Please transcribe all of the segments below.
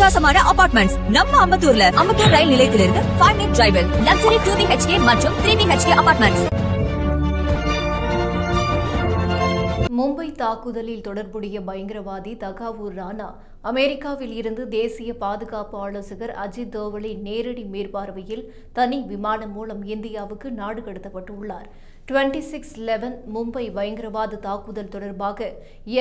அட்டகாசமான அபார்ட்மெண்ட்ஸ் நம்ம அம்பத்தூர்ல. அம்பத்தூர் ரயில் நிலையத்திலிருந்து 5 minute டிரைவில் லக்ஸரி 2 BHK மற்றும் 3 BHK அபார்ட்மெண்ட்ஸ். மும்பை தாக்குதலில் தொடர்புடைய பயங்கரவாதி தகாவூர் ராணா அமெரிக்காவில் இருந்து தேசிய பாதுகாப்பு ஆலோசகர் அஜித் தோவலின் நேரடி மேற்பார்வையில் தனி விமானம் மூலம் இந்தியாவுக்கு நாடு கடத்தப்பட்டுள்ளார். 26/11 மும்பை பயங்கரவாத தாக்குதல் தொடர்பாக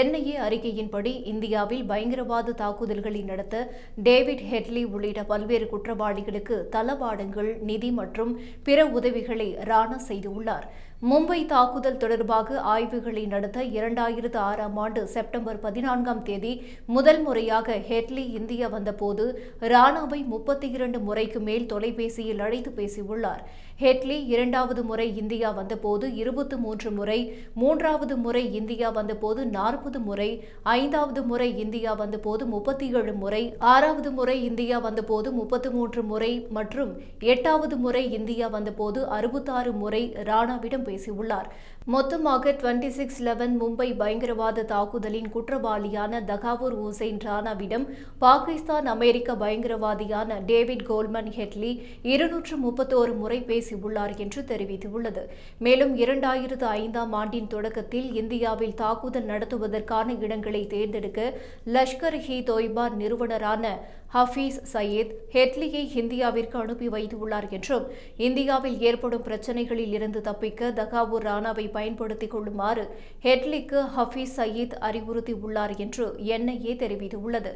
NIA அறிக்கையின்படி இந்தியாவில் பயங்கரவாத தாக்குதல்களை நடத்த டேவிட் ஹெட்லி உள்ளிட்ட பல்வேறு குற்றவாளிகளுக்கு தளவாடங்கள், நிதி மற்றும் பிற உதவிகளை ராணா செய்துள்ளார். மும்பை தாக்குதல் தொடர்பாக ஆய்வுகளை நடத்த 2006ஆம் ஆண்டு செப்டம்பர் 14ஆம் தேதி முதல் முறையாக ஹெட்லி இந்தியா வந்தபோது ராணாவை 32 முறைக்கு மேல் தொலைபேசியில் அழைத்து பேசியுள்ளார். ஹெட்லி 2வது முறை இந்தியா வந்தபோது 23 முறை, 3வது முறை இந்தியா வந்தபோது 40 முறை, 5வது முறை இந்தியா வந்தபோது 37 முறை, 6வது முறை இந்தியா வந்தபோது 33 முறை மற்றும் 8வது முறை இந்தியா வந்தபோது 66 முறை ராணாவிடம் பேசியுள்ளார். மொத்தமாக 26/11 மும்பை பயங்கரவாத தாக்குதலின் குற்றவாளியான தகாவூர் ஹுசைன் ராணாவிடம் பாகிஸ்தான் அமெரிக்க பயங்கரவாதியான டேவிட் கோல்மன் ஹெட்லி 231 முறை பேசியுள்ளார் என்று தெரிவித்துள்ளது. மேலும் 2005ஆம் ஆண்டின் தொடக்கத்தில் இந்தியாவில் தாக்குதல் நடத்துவதற்கான இடங்களை தேர்ந்தெடுக்க லஷ்கர்-இ-தொய்பா நிறுவனரான ஹபீஸ் சயீத் ஹெட்லியை இந்தியாவிற்கு அனுப்பி வைத்துள்ளார் என்றும் இந்தியாவில் ஏற்படும் பிரச்சினைகளில் இருந்து தப்பிக்க தகாவூர் ராணாவை பயன்படுத்திக் கொள்ளுமாறு ஹெட்லிக்கு ஹபீஸ் சயீத் அறிவுறுத்தியுள்ளார் என்று NIA தெரிவித்துள்ளது.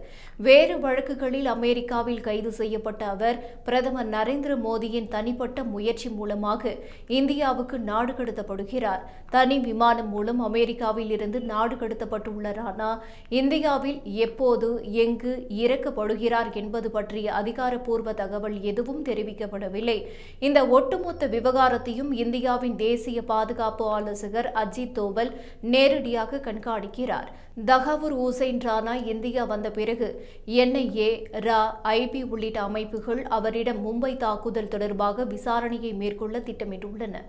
வேறு வழக்குகளில் அமெரிக்காவில் கைது செய்யப்பட்ட அவர் பிரதமர் நரேந்திர மோடியின் தனிப்பட்ட முயற்சி மூலமாக இந்தியாவுக்கு நாடு கடத்தப்படுகிறார். தனி விமானம் மூலம் அமெரிக்காவில் இருந்து நாடு கடத்தப்பட்டுள்ள ராணா இந்தியாவில் எப்போது, எங்கு இறக்கப்படுகிறார் என்பது பற்றிய அதிகாரப்பூர்வ தகவல் எதுவும் தெரிவிக்கப்படவில்லை. இந்த ஒட்டுமொத்த விவகாரத்தையும் இந்தியாவின் தேசிய பாதுகாப்பு ஆலோசகர் அஜித் தோவல் நேரடியாக கண்காணிக்கிறார். தகாவூர் ஹுசைன் ராணா இந்தியா வந்த பிறகு NIA, IB உள்ளிட்ட அமைப்புகள் அவரிடம் மும்பை தாக்குதல் தொடர்பாக விசாரணையை மேற்கொள்ள திட்டமிட்டுள்ளன.